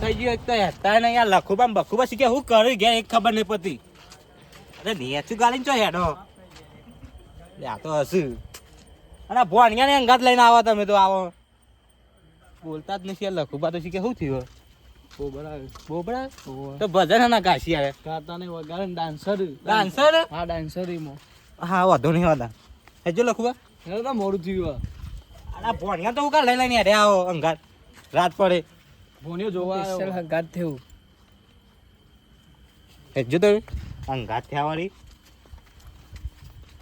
થઈ ગયો એક તો હેતા નહીં યાર લખુબા બખુબા શીખે હું કરી ગયા એક ખબર નહીં પતી અરે નેચું ગાલીને ચો હેડો આ તો હશું અને ભોણિયાને અંગાત લઈને આવો તમે તો આવો બોલતા જ નથી લખુબા તો શીખે શું થયું બોબડા તો ભજન ના ગાશી આવે ગાતા નહીં વગાડે ડાન્સર હા ડાન્સર એમાં હા વાંધો નહીં વાંધા હેજો લખુબા એટલે તો મોડું થયું આ ભોણિયા તો હું કા લઈ લઈને હેડે આવો અંગાત રાત પડે ભોણિયો જોવા આવ્યો હંગાત થયું હેજો તમે અંગાત થયા વાળી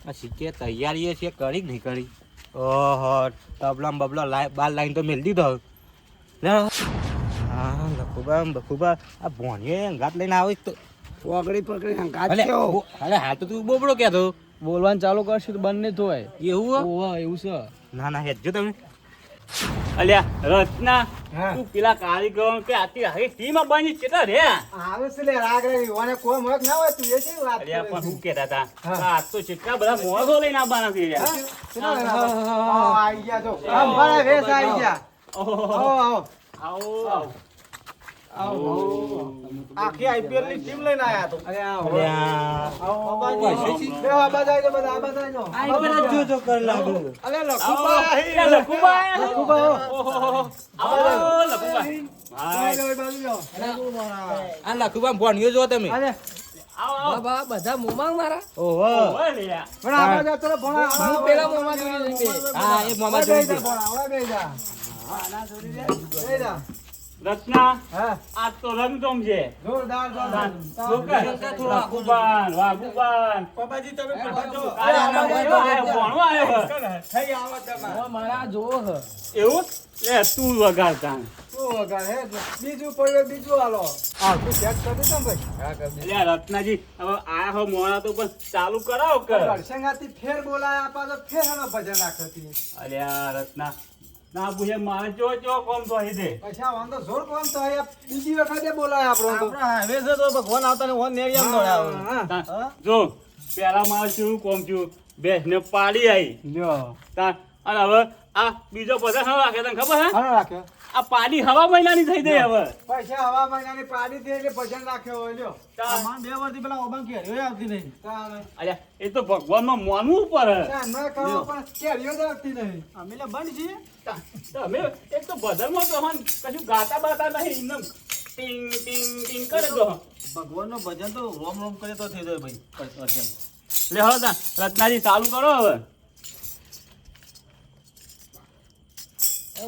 આ શીખે તૈયારી છે કરી નહીં કરી ઓહો તબલા બબલા બાર લાઈન તો મેળ દીધો હા લખુબા બખુબા આ ભોણીએ અંગાત લઈને આવી તો પકડી હંગાત અરે હા તો તું બોબડો કહેતો બોલવાનું ચાલુ કરશે તો બંને થોય એવું એવું છે ના ના હેજો તમે અલ્યા રચના તું પેલા કારીગરો કે આતી હરી ટીમાં બની કેટલા રે આવે છે લે રાગ રે ઓને કોઈ મોક ના હોય તું એ છે વાત અલ્યા પણ હું કહેતા હતા આ તો કેટલા બધા મોળો લઈને આવવાના છે રે આઈ ગયા જો આમ ભરા વેસ આઈ ગયા આવો આવો આખી આઈપીએલ ની ટીમ લઈને આયા તો અરે આવો જો કર લાગો અરે લખુબા આ લખુબા ભણ્યો જો તમે બધા મોમાં મારા ઓહો પણ આવા જા તો ભણા હું પેલા મોમાં જોઈ જઈ હા એ મામા જોઈ દે ભણા બેજા બેજા રચના હા આ તો રંગજોમ છે જોરદાર જોરદાર વાઘુબાન બાબાજી તમે ભણવા આવ્યો થઈ આવો તમે મારા જો એવું એ તું વગાડતા શું વગાડ હે બીજું પડે બીજું હાલો હા તું ચેક કરી દે ભાઈ હા કરી એટલે રત્નાજી હવે આ હો મોડા તો પણ ચાલુ કરાવો કર સંગાતી ફેર બોલાય આપા તો ફેર હનો ભજન રાખતી અલ્યા રત્ના ના બુહે મારે ચો કોમ તો હી દે પૈસા વાંધો જોર કોમ તો આયા બીજી વખતે બોલાય આપણો તો હાઈવે છે તો ભગવાન આવતા ને ઓન નેરિયામ દોડાવ જો પેલા મારે શું કોમ છું બેસ ને પાડી આવી લ્યો અને હવે આ બીજો બધા હવા રાખે તને ખબર હે હાલો રાખ્યો આ પાડી હવા મહિનાની થઈ ગઈ હવે પૈસા હવા મહિનાની પાડી દે એટલે ભજન રાખ્યો હોય લ્યો અમાર 2 વર્ષથી પેલા ઓબન કેરીઓ આવતી નહીં અલ્યા એ તો ભગવાનમાં માનવું પડે ન કરો પણ કેરીઓ જ આવતી નહીં અમે લે બંધ છીએ તમે એક તો ભજનમાં તો હન કશું ગાતા બાતા નહીં એમ ટિંગ ટિંગ ટિંગ કરે તો ભગવાનનું ભજન તો રોમ રોમ કરે તો થઈ જાય ભાઈ લે હવે રત્નાજી ચાલુ કરો હવે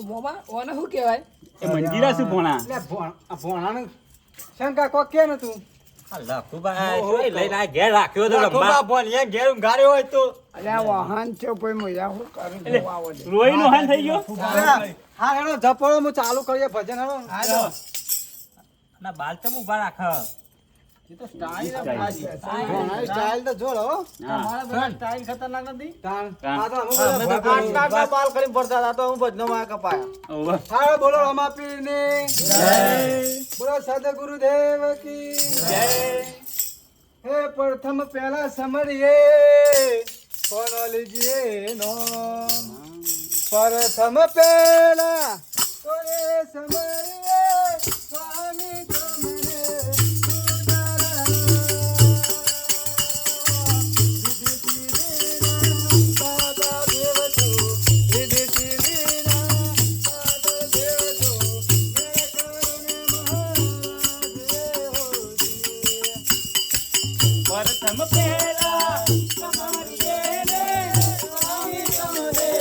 મોમાં ઓને શું કહેવાય એ મંજીરા શું ભોણા એટલે ભોણાનું શંકા કોક કે ને તું ઘેર રાખ્યો તો ઘેર ગાડ્યો હોય તો અલ્યા વાહન છે કોઈ મજા હું કરું આવો દે રોઈ નો હાન થઈ ગયો હા હેડો ઝપડો હું ચાલુ કરીએ ભજન હેડો ના બાલ ચમ ઉભા રાખ એ તો સ્ટાઇલ તો જોડો અમારા સ્ટાઇલ ખતરનાક નથી આ તો આટલા બાલ કરી પડતા હતા તો હું ભજનો માં કપાયા હા બોલો રમાપીર ને જય બોલો સદગુરુદેવ કી જય હે પ્રથમ પહેલા સમરીએ કોનો લીજીએ નો પ્રથમ પહેલા કોને સમરીએ સ્વામી તમને પ્રથમ પહેલા તમારી ને સ્વામી તમને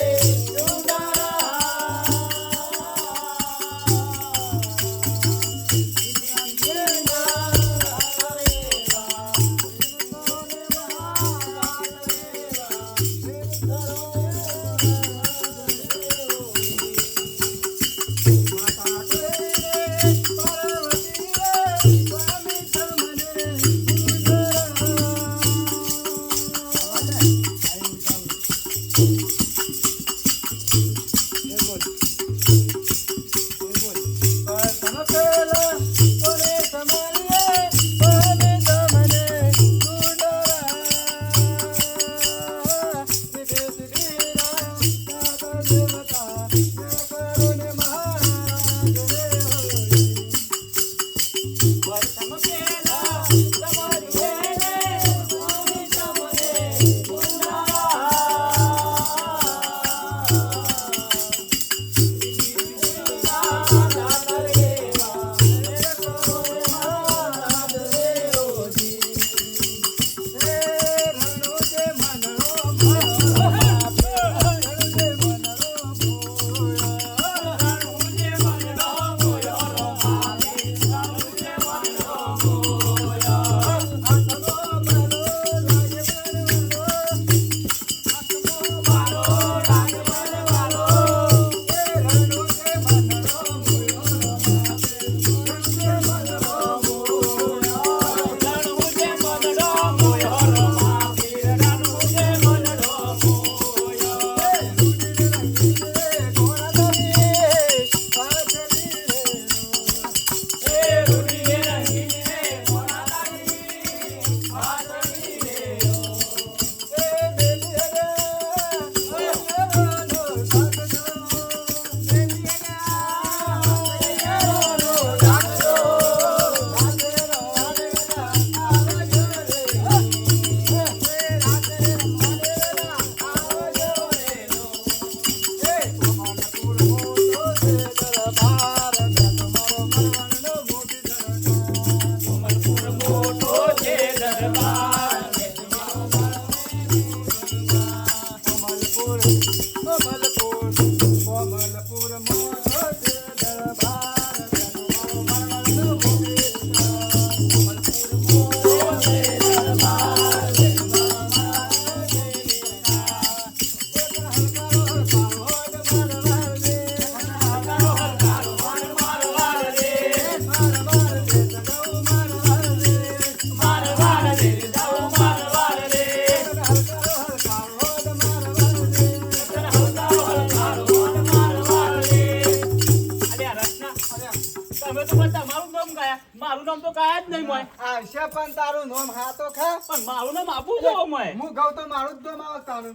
મારું નામ તો કાયા જ નહીં મોય. આવશે પણ તારું નામ હા તો ખા. પણ મારું નામ આપું છો મોય. હું કહું તો મારું જ નામ આવે તારું.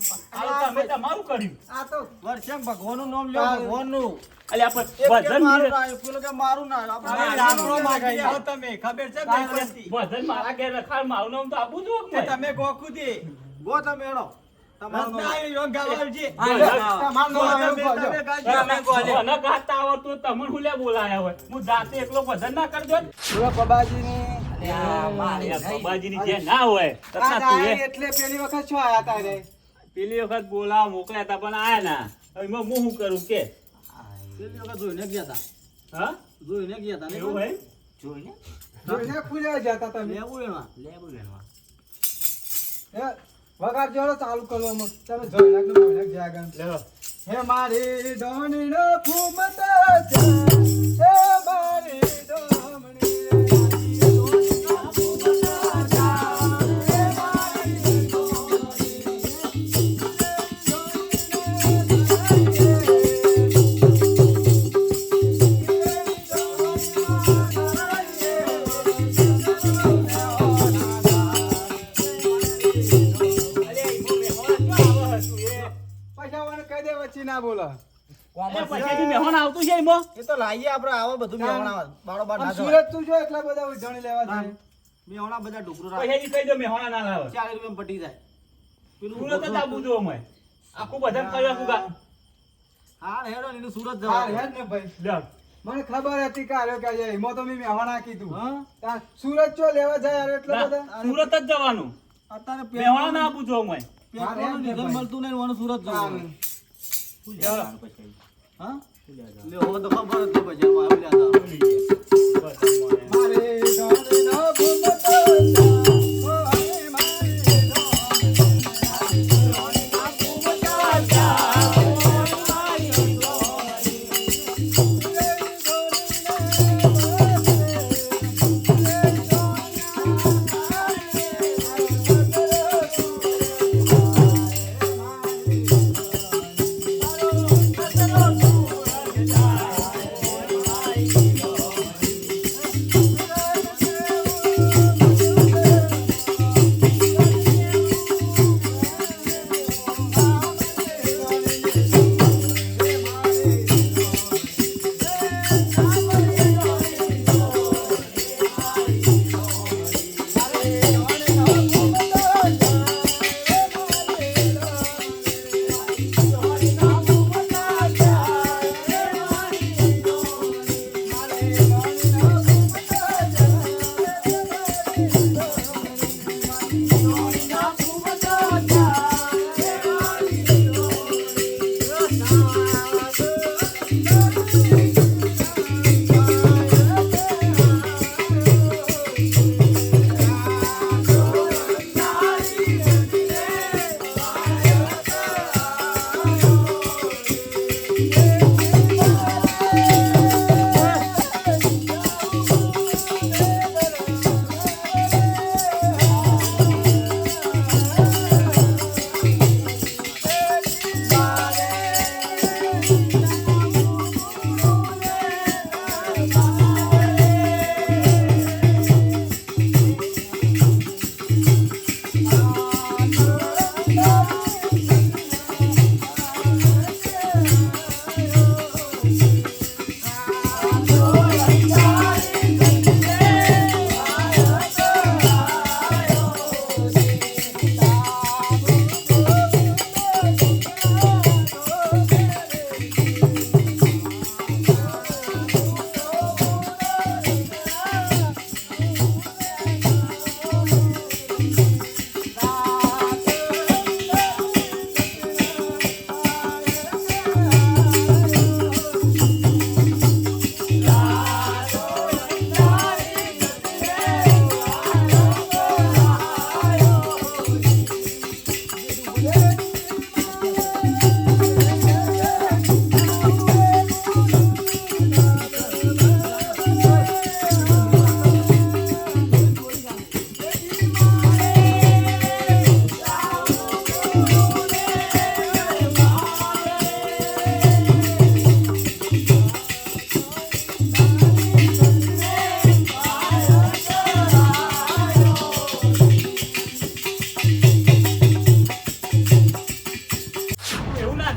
તમે તમારું કર્યું. આ તો વર્ષમ ભગવાનનું નામ લ્યો, ભગવાનનું. અલ્યા પણ એક કે ભજન મારું ની- ના આવ્યું, પેલું કે મારું ના આવ્યું. આપણે હવે રામનો રામનો માગાઈ માગાઈ. તમે ખબર છે નહીં પડતી. ભજન મારા ઘેર રખાડ મારું નામ તો આપું છું તે તમે ગોખુદી. ગો તમે એનો. તમારું નામ. તમારું નામ આવ્યું, ગોજો. તમે બોલે. મને ગાતા આવડતું તમને હું લે બોલાયા હોય. હું જાતે એકલો ભજન ના કરજો. બોલો બાબાજીની. અલ્યા, મારી અલ્યા, નહીં. બાબાજીની જે ના હોય આ તથા તું ડાયરી એ એટલે પેલી વખત શું આયા તા રે? પેલી વખત બોલાવા મોકલ્યા હતા પણ આયા ના. હવે એમાં હું શું કરું કે પેલી વખત જોઈને ગયા તા. હા જોઈને ગયા તા ને? એવું હોય જોઈને જોઈને ખુલ્યા જતા તમે. લેવું એમાં. હે, વગાડ જોડો ચાલુ કરવામાં. તમે જોઈને કે જોઈને ગયા આગળ. લ્યો. હે મારી ડોણીનો ફૂમતા છે, હે મારી ડોમણી. પૈસાવાળાને કહી દે વચ્ચે ના બોલો. એ પછીથી મહેમાન આવતું છે એમાં એ તો લાવીએ આપણે આવો બધું મેહોણા બારોબાર ના આમ જવાય. સુરત તું જો એટલા બધા ઉજાણી લેવા જાય. મેહોણા બધા ડુકરો રાખે. પછીથી કહી દો મહેમાન ના લાવે 40 રૂપિયામાં પટી જાય. પેલું સુરત જ આપું છું અમે આખું ભજન કર્યું આખું ગા હા હેડો ને એનું સુરત હા, જવાનું. હેડ ને ભાઈ. લ્યો. મને ખબર હતી કે આર્યો કે જાય. એમાં તો મેં મેહોણા કીધું. હા? ત્યાં સુરત ચો લેવા જાય યાર એટલા ના, બધા. સુરત જ જવાનું અત્યારે મહેમાન ના આપું છું અમે પેટ્રોલનું ડીઝલ મળતું નહીં, ઓનું સુરત જવાનું. હા? લ્યો, હવે તો ખબર જ છે બજારમાં આવી રહ્યા હતા. મારે ડોણીનો ફૂમતો છે, ઓ હે મારી ડોમણી.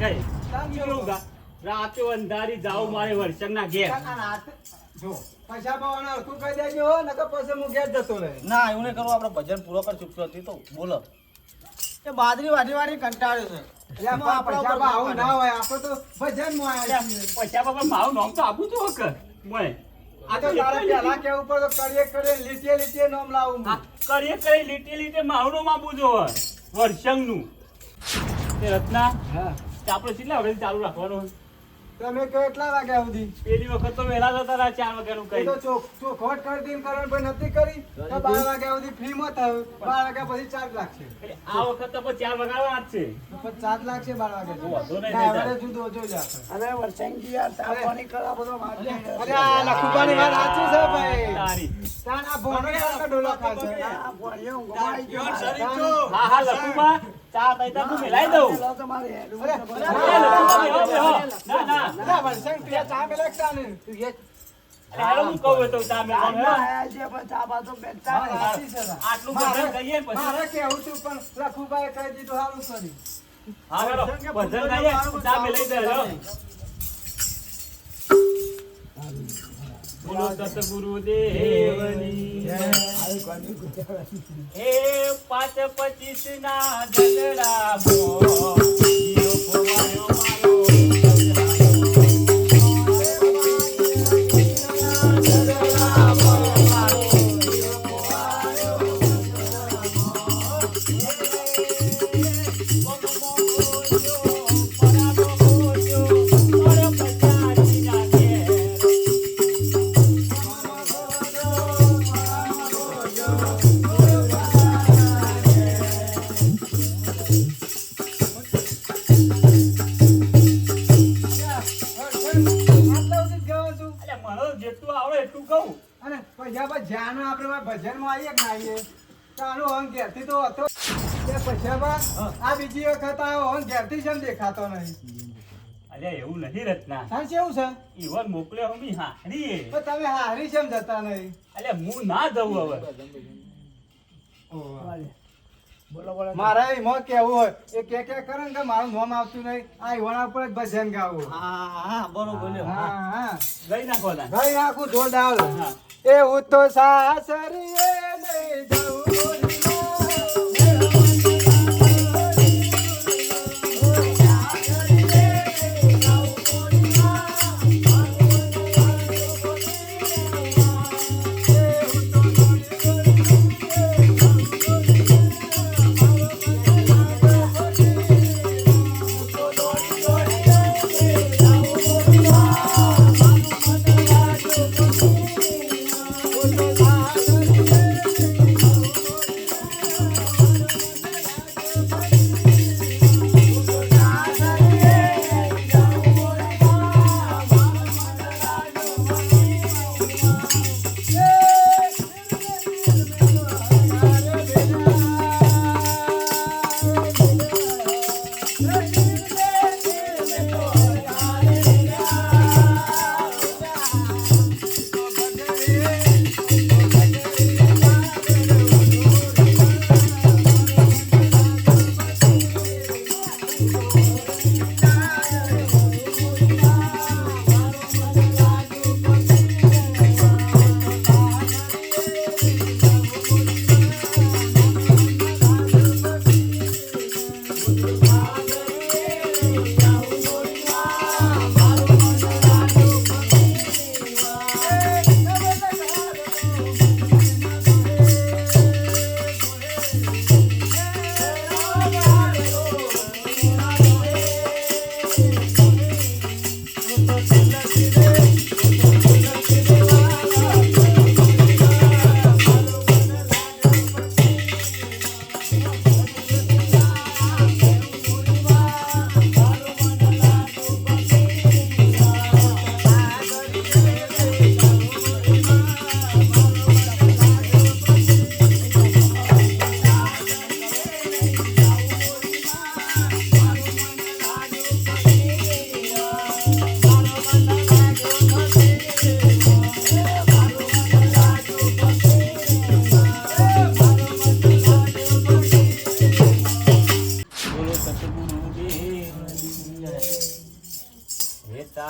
ખાઈ કેવું ગા રાતે અંધારી જાવ મારે વર્ષના ઘેર જો પૈસા પાવાના તું કહી દેજો હો નકર પછી હું ઘેર જતો રહે. ના એવું નહીં કરવું આપણે ભજન પૂરો કર ચૂપચાપ તો બોલો એ બાદરી વાટી વાટી કંટાળ્યો છે એટલે આપણા પૈસા પા આવું ના હોય આપણે તો ભજનમાં આવ્યા છીએ. પૈસા બાબા મારું નામ તો આપું છું વખત મોય આ તો તારે પહેલા કેવું પડે કરીએ લીટીએ લીટીએ નામ લાવું હું. કરીએ લીટે મારું નામ આપું છું વર્ષંગનું તે રત્ના હા તે આપણે કેટલા વાગે ચાલુ રાખવાનું તમે કેટલા વાગ્યા સુધી પેલી વખત તો વહેલા જતા રહ્યા 4 વાગ્યાનું એ કઈ તો ચોખવટ કરી દીને કરણ ભાઈ નથી કરી તો 12 વાગ્યા સુધી ફ્રીમાં થયું 12 વાગ્યા પછી ચાર્જ લાગશે એટલે આ વખત તો પછી 4 વાગવાના જ છે પછી ચાર્જ લાગશે 12 વાગ્યા વાંધો નહીં, ના, નહીં હવે જુદો જોઈ આપણે. અરે વર્ષંગી યાર તાપવાની કરા બધો અરે આ લખુબાની વાત સાચી છે ભાઈ તારી તાન આ ભોણો કાકા ડોલો ખાશે આ ભણ્યો ગમાઈ ગયો હા હા લખુબા ચા તૈતા હું મિલાઈ દઉં તમારે એ લખુબા બેહો, બેહો. ના ના ના વર્ષન પિયા ચા મેલકતા ને તું એ અરે હાલો હું કહું તો ચા મેળવાનું હે. આયા છે પણ ચા પાછો બેઠા હા, સાચી છે ના. આટલું ભજન કહીએ ને પછી મારે કેવું તું પણ લખુબાએ કહી દીધું સારું કર્યું હા ચાલો ભજન કહીએ ચા મેલાઈ દે લો બોલો સતગુરુદેવની હે 5-25 ના ઝઘડામાં જીવ ખોવાયો મારો આટલા સુધી જ ગાઉં છું. એટલે મને જેટલું આવડે એટલું કહું અને પૈસા પર જ્યાં આપણે ભજનમાં આવીએ કે ના આવીએ તો આનો અંગ ઘેરથી તો હતો તે પૈસા પર આ બીજી વખત આવ્યો અંગ ઘેરથી જ એમ દેખાતો નહીં અલ્યા એવું નહીં રત્ના હા કેવું છે ઈવન મોકલ્યો હું બી હારી તો તમે હારી છે એમ જતા નહીં અલ્યા હું ના જઉં હવે બોલો બોલો મારે એમાં કેવું હોય એ કે કરે ને કે મારું નામ આવતું નહીં આ ઈવાના ઉપર જ ભજન ગાવું હા હા બરોબર બોલ્યો હા હા ગઈ નાખો ના ભાઈ આખું ઢોલ ડાલ હા એવું તો સાસરીએ નહીં જવું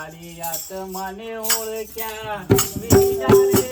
તારી આત્માને ઓળખ્યા વિના રે.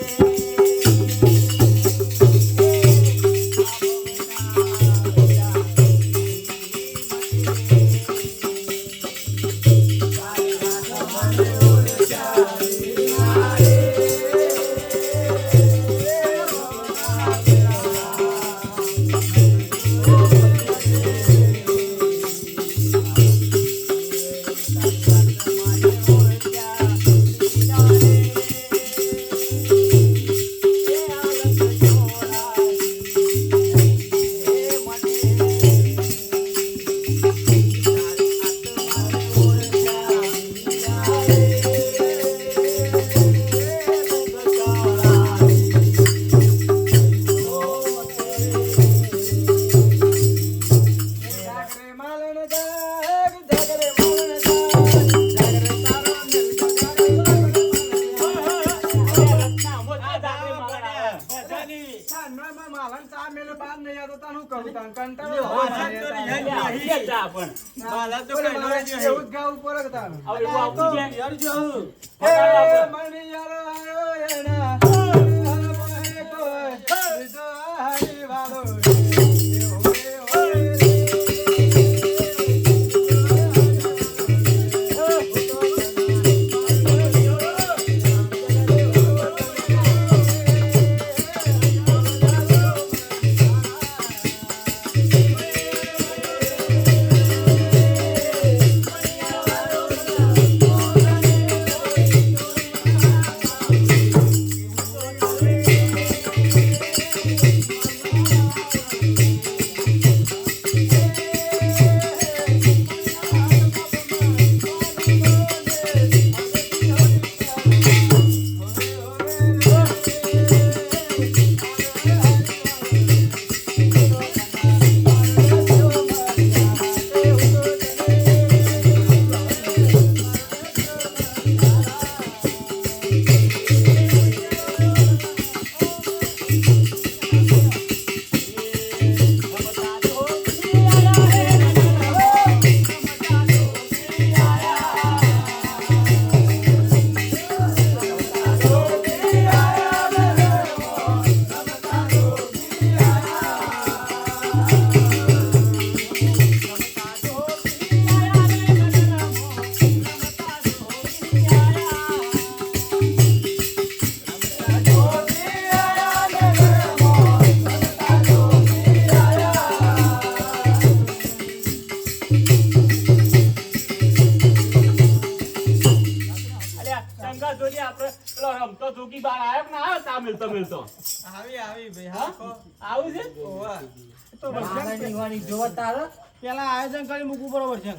પેલા આયોજન કરી મૂકવું બરોબર છે.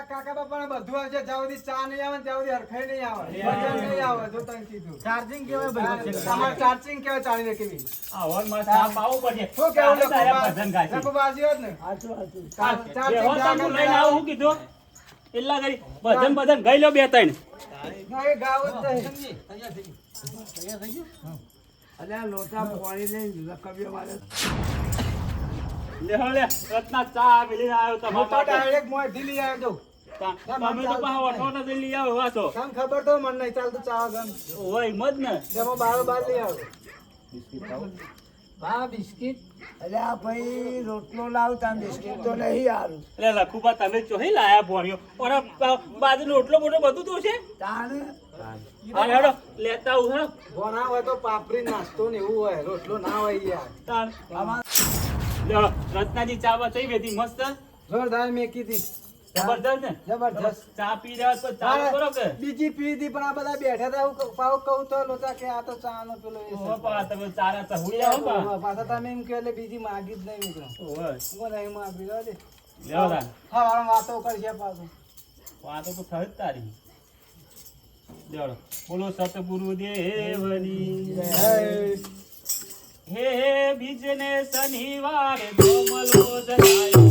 કાકા બાપા બધું આવશે જ્યાં સુધી ચા નહીં આવે ત્યાં સુધી હરખાઈ નહીં આવે ભજન નહીં આવે જો તને કીધું ચાર્જિંગ કેવાય ભાઈ? તમારે ચાર્જિંગ કેવા ચાલી રહે કેવી શું કેવું લખુબાજી હોત ને એટલા કરી ભજન ગઈ લો 2-3 એ ગાવ જ નહીં. લે રત્ના ચા મિલી આવ્યો હું તો તમારો ડાયરેક્ટ મોંથી લઈ આવ્યો છું. તમે તો પાછા વઠોને જઈને લઈ આવો વાતો તને ખબર તો મને નહીં ચાલતું ચા ગમ હોય મત ને તેમાં બાર લઈ આવ્યો. હા બિસ્કિટ. અરે આ ભાઈ રોટલો લાવતા બિસ્કિટ તો નહીં આલું. એટલે લખુબા તમે ચોહી લાયા ભોણ્યો ઓરા બાજુ રોટલો બોટલો બધું તો છે તાણે હા હેડો લેતા આવું હેડો ભણા હોય તો પાપડી નાસ્તો ને એવું હોય રોટલો ના હોય યાર. તાણ લ્યો રત્નાજી ચા બા થઈ બેઠી મસ્ત જોરદાર મેકી હતી જબરદસ્ત ને જબરજસ્ત. ચા પી રહ્યા તો ચા કરો કે બીજી પી હતી પણ આ બધા બેઠા હતા હું પાછું કહું તો લોચા કે આ તો ચા નો પેલો એ છે. ઓહો પા તમે ચારા ચહુડી આવો પા પાછા તમે એમ કહો એટલે બીજી માગી જ નહીં મિત્રો ઓહો હું નહીં માગી દો દે લ્યો તાણ હા વાતો કરશે પાછું વાતો તો થઈ જ તારી લ્યો બોલો સતગુરુ દેવની હે બીજને શનિવારે કોમલો જણાયો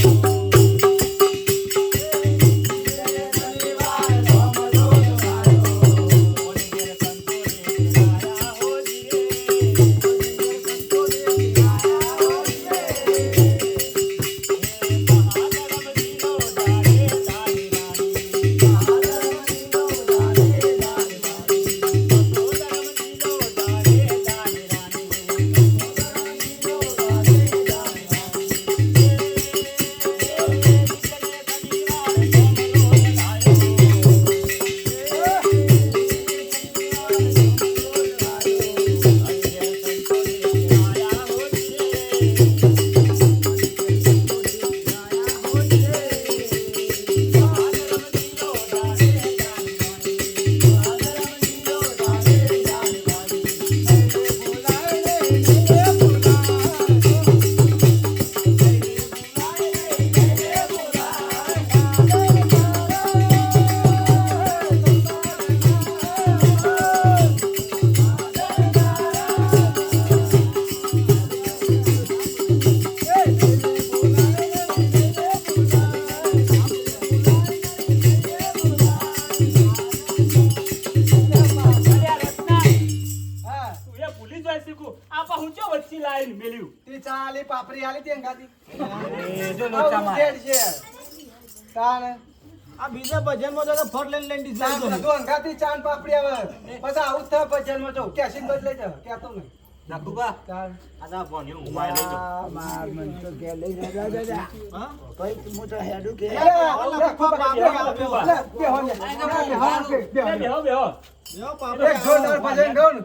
મેલ્યું તી ચાલી પાપડી આલી તે ગાતી એ જો લોચા આવું માર ઘેર છે તાણ આ બીજા ભજનમાં તો ફટ લઈને ડિઝાઇન ચાંદ બધું અંગાથી ચાંદ પાપડી આવે પછી આવું જ થાય ભજનમાં જો કેસીન બદલાઈ જાય ક્યાં તો નહીં નાખુબા ચાલ આ તા ભણ્યો મોબાઈલ લઈ જાઓ માર મન તો કે લઈ જા જા હા ભાઈ હું તો હેડું કે બેહો બેહો યો પાપડી એક જોરદાર ભજન ગાઉં ને,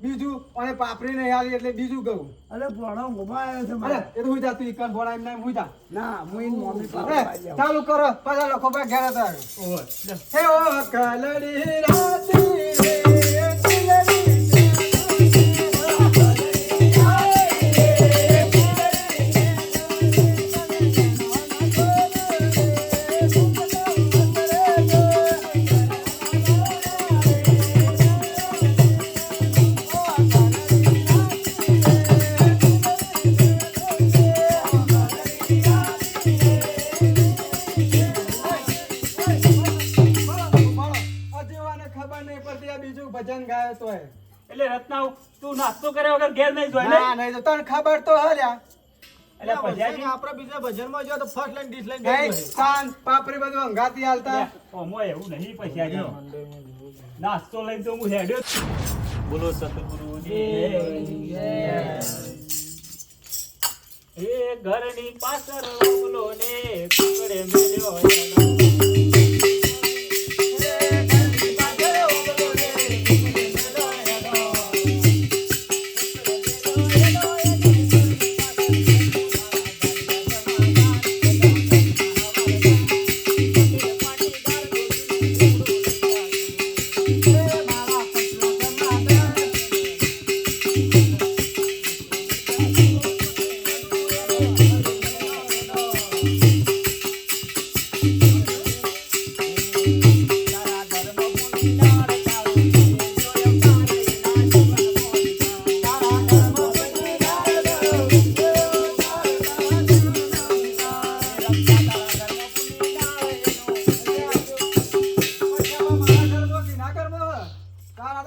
બીજું અને પાપડી નહીં આલી એટલે બીજું ગાઉં અરે ભણો ઘુમાયો છે અરે એ તો હુઈ જા તું ઈકન ભોળા એમ નહીં હુઈ જા ના હું ઈન મમ્મી અરે પાપા ચાલુ કરો પાછા લખો ભાઈ ઘેર હતા ઓય હે ઓ કલડી રાતી રે ચિલડી ખબર નહીં પડતી આ બીજું ભજન ગાય તો એટલે રત્ના તું નાસ્તો કર્યા વગર ઘેર નહીં જોઈ ના નહીં તો તને ખબર તો હલ્યા એટલે પછાજી આપણે બીજા ભજનમાં જો તો ફટ લઈને ડિઝાઇન નહીં ચાંદ પાપડી બધું અંગાતી હાલતા ઓમો એવું નહીં પછાજી નાસ્તો લઈને તો હું હેડ્યો જ. બોલો સતગુરુજી એ ઘરની પાછળ ઓલો ને કુકડે મેલ્યો એનો.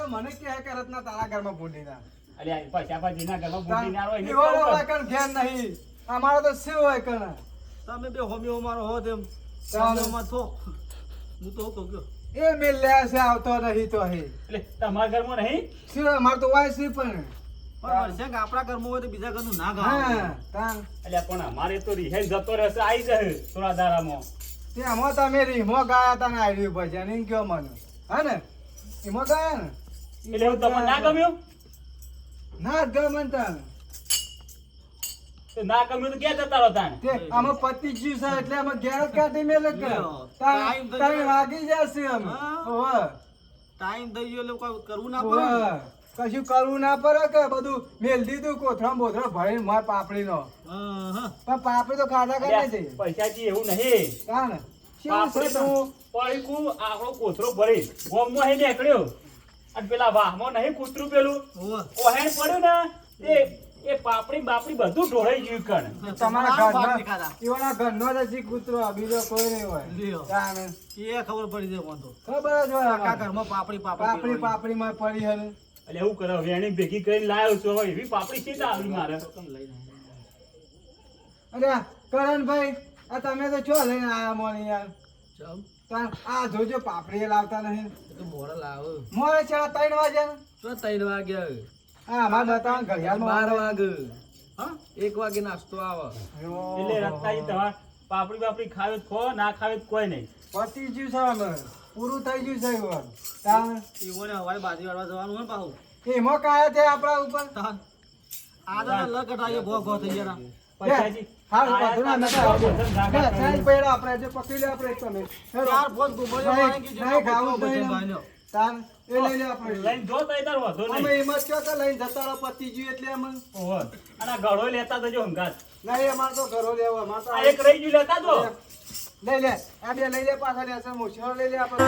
મને કે કરત ના તારા ઘરમાં ભૂંડી ના અલ્યા પછાજીના ઘરમાં બુદ્ધિ ના હોય ને એવો કેવું હોય કણ ઘેર નહીં અમારો તો શું હોય કણ તમે બે હોમીઓ મારો હો તેમ ચાલો. હોમીઓમાં છો હું તો કહું ગયો એ મિલ્યા છે આવતો નહીં તો હે એટલે તમારા ઘરમાં નહીં શું અમાર તો વાય છે પણ પણ વર્ષે આપણા ઘરમાં હોય તો બીજા ઘરનું ના ગાવ હા તાન અલ્યા પણ અમારે તો રિહાઈ જતો રહેશે આવી જશે થોડા દારામાં તે અમો તમે રીમો ગાયા તા ને આડ્યું ભજન એમ કયો મને હા ને એમાં ગાયા ને એટલે હું તમને ના ગમ્યું ના ગમન તાન તો ના ગમ્યું તો ક્યાં જતા રહો તાને તે આમાં પતિ જ્યું છે એટલે આમાં ઘેર જ કાઢી મેલે કે ટાઈમ થઈ તાણ ગયો. વાગી જશે અમે હા. ઓવે ટાઈમ થઈ ગયો એટલે કોઈ કરવું ના પડે ઓવે કશું કરવું ના પડે કે બધું મેલ દીધું કોથળા બોથળા ભરીને માર પાપડી નો હા પણ પાપડી તો ખાધા કરે અલ્યા, છે પૈસાજી એવું નહીં તાણ શું છે તાણ? પાપડીનું પડીકું આપણો કોથળો ભરી ગોમમાં હે નીકળ્યો અને પેલા વાહમાં નહીં કૂતરું પેલું ઓવે. ઓહેણ પડ્યું ને એ પાપડી બાપડી બધું ઢોળાઈ ગયું કણ તમારા ભાગ ઘરનો દેખાતા. એવાના ઘરનો જ હજી કૂતરો બીજો કોઈ નહીં હોય લ્યો. તાણ એ ખબર પડી જાય મને તો ખબર જ હોય કાકા અમારે. ઘરમાં પાપડી પાપડી પાપડી પાપડી માં પડી હે એટલે એવું કરે વેણી ભેગી કરીને લાવ્યો છું હવે એવી પાપડી છે આવી મારે અરે કરણભાઈ આ તમે તો ચો લઈને આયા મોની યાર તાણ આ જોજો પાપડી લાવતા નહીં મોડા લાવો મોરે ચા 3 વાગ્યા તો 3 વાગ્યા હા અમાર બતાવ ઘડિયાળમાં 12 વાગે હા 1 વાગે નાસ્તો આવે એટલે રત્નાજી તમારે પાપડી બાપડી ખાવે તો ખો ના ખાવે તો કોઈ નહીં પતી ગયું છે અમે પૂરું થઈ ગયું છે હવે તાણ ઈવોને હવારે બાજી વાળવા જવાનું હોય પાછું એમાં કાયા છે આપણા ઉપર તાન. આ તો લકટાઈએ ભો ભો થઈ ગયા પૈસાજી હારું બધું ના નતા આવજો. ભોજન ના લે, ખાતા સાઈડ પૈડા આપણે જે પકડી લે આપણે એક તમે હેરો. ચાર ફોન ગુબળીઓ નહીં, મારી ગઈ છે, નહીં, ખાવું જ ભજન નહીં. ભાઈ લ્યો. તાણ એ લઈ લે આપણે લઈને જો તો તાર વાંધો અમે નહીં એમાં જ કહો તો લઈને જતા રહો પતી ગયું એટલે અમે ઓહો. અને આ ગળો લેતા જજો હંગાત નહીં અમાર તો ઘરો લેવો અમાર તો આ એક રહી ગયું લેતા જો લઈ લે આ બે લઈ લે પાછા લેશે મુછો લઈ લે આપણે